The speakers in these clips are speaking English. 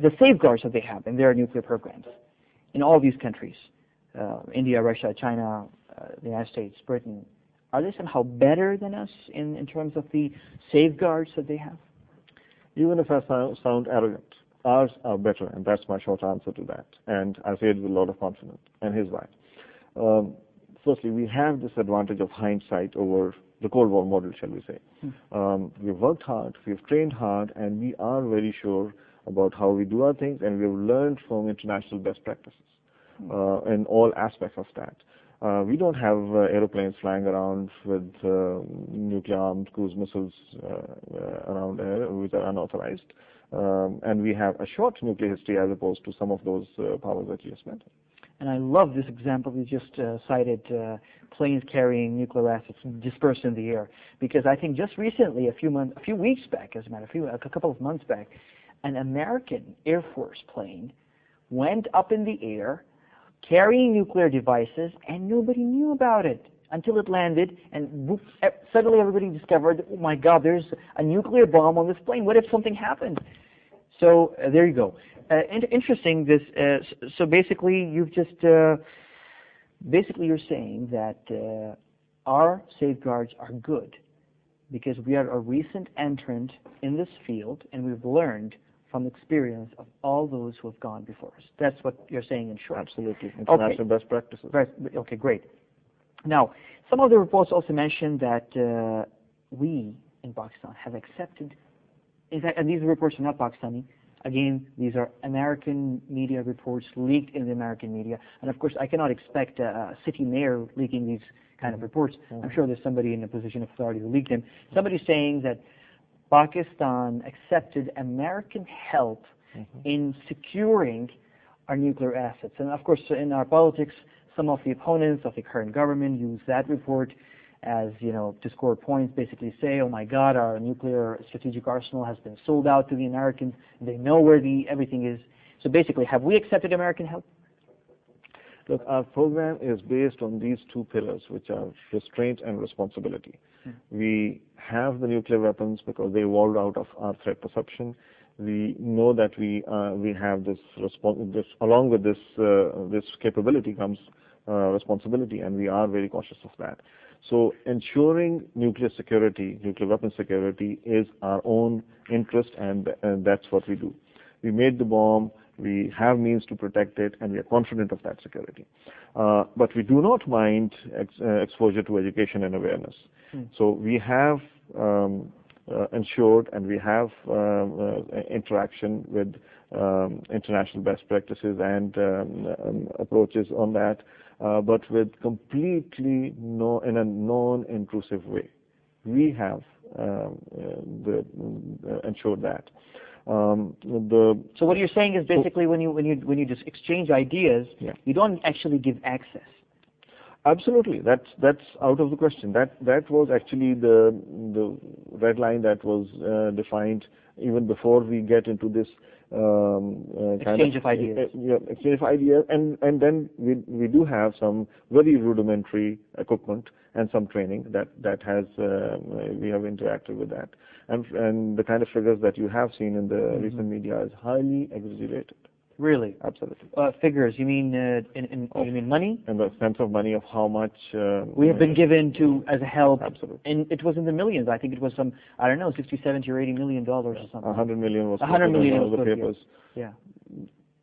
the safeguards that they have in their nuclear programs in all these countries, India, Russia, China, the United States, Britain, are they somehow better than us in terms of the safeguards that they have? Even if I sound arrogant, ours are better, and that's my short answer to that. And I say it with a lot of confidence, and here's why. Firstly, we have this advantage of hindsight over the Cold War model, shall we say. We've worked hard, we've trained hard, and we are very sure about how we do our things, and we've learned from international best practices in all aspects of that. We don't have aeroplanes flying around with nuclear-armed cruise missiles around there, which are unauthorized. And we have a short nuclear history as opposed to some of those powers that you just mentioned. And I love this example you just cited, planes carrying nuclear assets dispersed in the air, because I think just recently, a few weeks back, as a matter of fact, a couple of months back, an American Air Force plane went up in the air carrying nuclear devices, and nobody knew about it until it landed, and suddenly everybody discovered, oh my God, there's a nuclear bomb on this plane. What if something happened? So there you go. Interesting. This. So basically, you've just basically you're saying that our safeguards are good because we are a recent entrant in this field, and we've learned from the experience of all those who have gone before us. That's what you're saying in short. Absolutely. International best practices. Right. Okay, great. Now, some of the reports also mentioned that we in Pakistan have accepted, in fact, and these reports are not Pakistani. Again, these are American media reports leaked in the American media. And of course, I cannot expect a city mayor leaking these kind of reports. I'm sure there's somebody in a position of authority who leaked them. Somebody saying that Pakistan accepted American help in securing our nuclear assets. And of course, in our politics, some of the opponents of the current government use that report as, to score points, basically say, oh my God, our nuclear strategic arsenal has been sold out to the Americans. They know where everything is. So basically, have we accepted American help? Look, our program is based on these two pillars, which are restraint and responsibility. We have the nuclear weapons because they evolved out of our threat perception. We know that we have this along with this capability comes responsibility, and we are very cautious of that. So ensuring nuclear security, nuclear weapon security, is our own interest, and that's what we do. We made the bomb, we have means to protect it, and we are confident of that security. But we do not mind exposure to education and awareness. So we have ensured, and we have interaction with international best practices and approaches on that, but with completely in a non-intrusive way. We have ensured that. So what you're saying is basically when you just exchange ideas, you don't actually give access. Absolutely, that's out of the question. That was actually the red line that was defined even before we get into this exchange of ideas. Exchange of ideas, and then we do have some very rudimentary equipment and some training that has we have interacted with that, and the kind of figures that you have seen in the recent media is highly exaggerated. Really? Absolutely. Figures? You mean you mean money? In the sense of money, of how much we have been given as a help. Absolutely. And it was in the millions. I think it was some, I don't know, 60, 70, or $80 million or something. 100 million was 100 million on the papers. Yeah.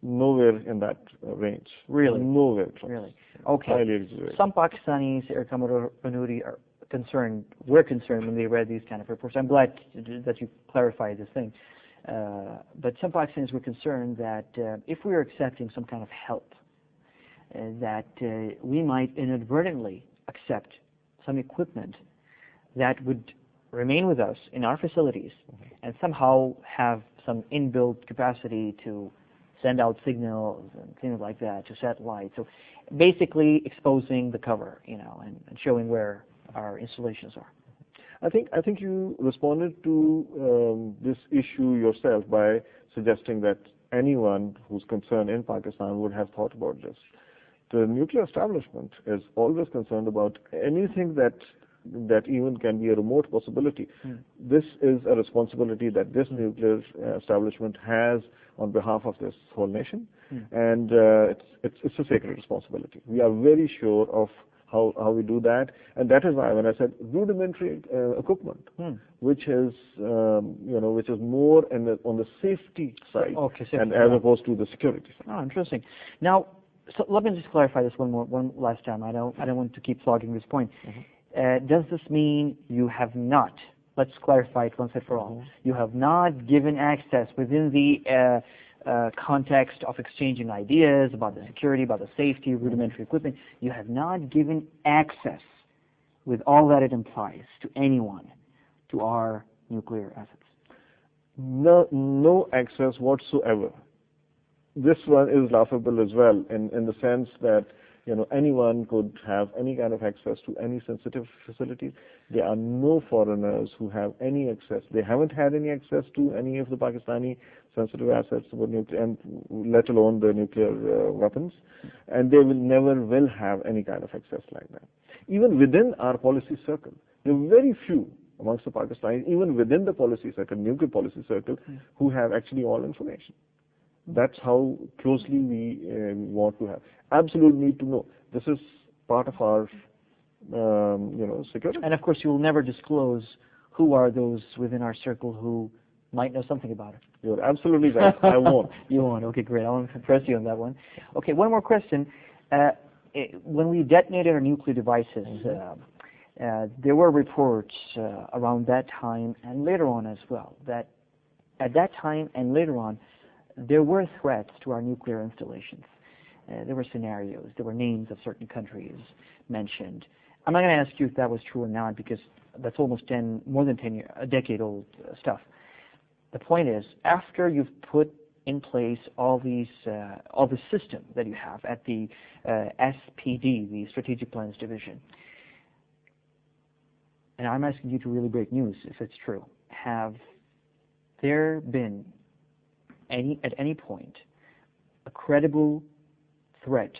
Nowhere in that range. Really? Nowhere close. Really? Okay. Highly exaggerated. Some Pakistanis, Air Commodore Banuri, were concerned when they read these kind of reports. I'm glad that you clarified this thing. But some Pakistanis were concerned that if we were accepting some kind of help, that we might inadvertently accept some equipment that would remain with us in our facilities and somehow have some inbuilt capacity to send out signals and things like that to satellites. So basically exposing the cover, and showing where our installations are. I think you responded to this issue yourself by suggesting that anyone who's concerned in Pakistan would have thought about this. The nuclear establishment is always concerned about anything that that even can be a remote possibility. This is a responsibility that this nuclear establishment has on behalf of this whole nation, and it's a sacred responsibility. We are very sure of how we do that, and that is why when I said rudimentary equipment, which is which is more on the safety side, and as opposed to the security side. Oh, interesting. Now, so let me just clarify this one last time. I don't want to keep flogging this point. Does this mean you have not? Let's clarify it once and for all. You have not given access within the context of exchanging ideas about the security, about the safety, rudimentary equipment. You have not given access, with all that it implies, to anyone, to our nuclear assets. No access whatsoever. This one is laughable as well, in the sense that anyone could have any kind of access to any sensitive facilities. There are no foreigners who have any access. They haven't had any access to any of the Pakistani sensitive assets, and let alone the nuclear weapons, and they never will have any kind of access like that. Even within our policy circle, there are very few amongst the Pakistanis, even within the policy circle, nuclear policy circle, who have actually all information. That's how closely we want to have. Absolute need to know. This is part of our, security. And of course, you will never disclose who are those within our circle who might know something about it. You're absolutely right. I won't. You won't. Okay, great. I want to press you on that one. Okay, one more question. When we detonated our nuclear devices, there were reports around that time and later on as well that at that time and later on, there were threats to our nuclear installations. There were scenarios, there were names of certain countries mentioned. I'm not going to ask you if that was true or not, because that's almost more than 10 years, a decade old stuff. The point is, after you've put in place all the system that you have at the SPD, the Strategic Plans Division, and I'm asking you to really break news if it's true, have there been at any point a credible threat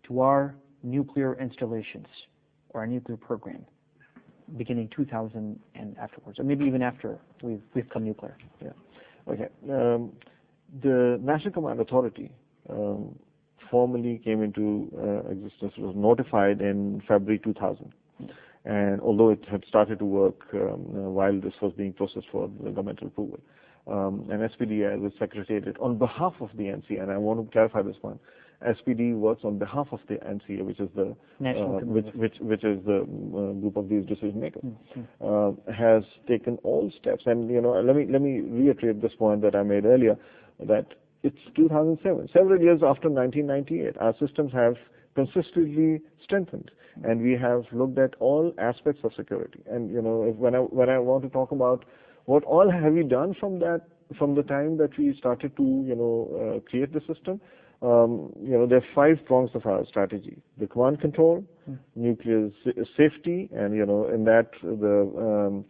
to our nuclear installations or our nuclear program beginning 2000 and afterwards, or maybe even after we've become nuclear? Yeah. Okay. The National Command Authority formally came into existence, was notified in February 2000. And although it had started to work while this was being processed for the governmental approval, and SPD was secretariated on behalf of the NCA, and I want to clarify this one. SPD works on behalf of the NCA, which is the which is the group of these decision makers, has taken all steps. And let me reiterate this point that I made earlier, that it's 2007, several years after 1998. Our systems have consistently strengthened, and we have looked at all aspects of security. And when I want to talk about what all have we done from the time that we started to create the system, there are 5 prongs of our strategy: the command control, nuclear safety, and in that the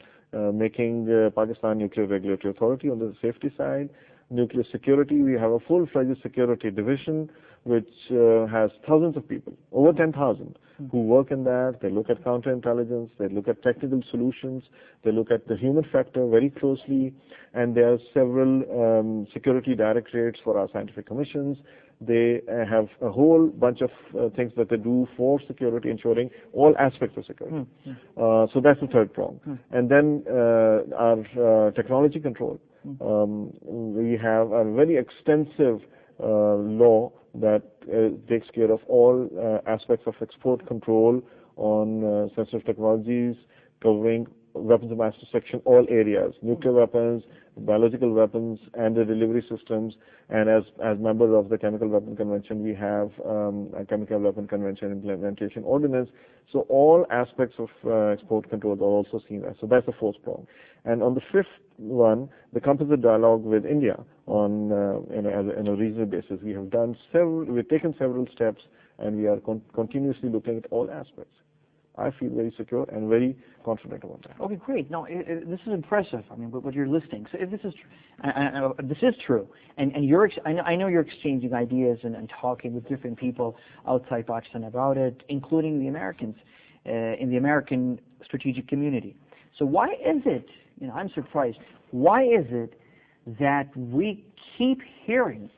making Pakistan Nuclear Regulatory Authority on the safety side. Nuclear security, we have a full-fledged security division which has thousands of people, over 10,000, who work in that. They look at counterintelligence, they look at technical solutions, they look at the human factor very closely, and there are several security directorates for our scientific commissions. They have a whole bunch of things that they do for security, ensuring all aspects of security. So that's the third prong. And then our technology control. We have a very extensive law that takes care of all aspects of export control on sensitive technologies, covering weapons of mass destruction, all areas, nuclear weapons, biological weapons, and the delivery systems. And as members of the Chemical Weapon Convention, we have a Chemical Weapon Convention Implementation Ordinance. So all aspects of export control are also seen there. So that's the fourth prong. And on the fifth one, the composite dialogue with India on on a regional basis. We have done we've taken several steps, and we are continuously looking at all aspects. I feel very secure and very confident about that. Okay, great. No, this is impressive. I mean, what you're listing. So if this is this is true, and I know you're exchanging ideas and talking with different people outside Pakistan about it, including the Americans. in the American strategic community. So why is it, I'm surprised, why is it that we keep hearing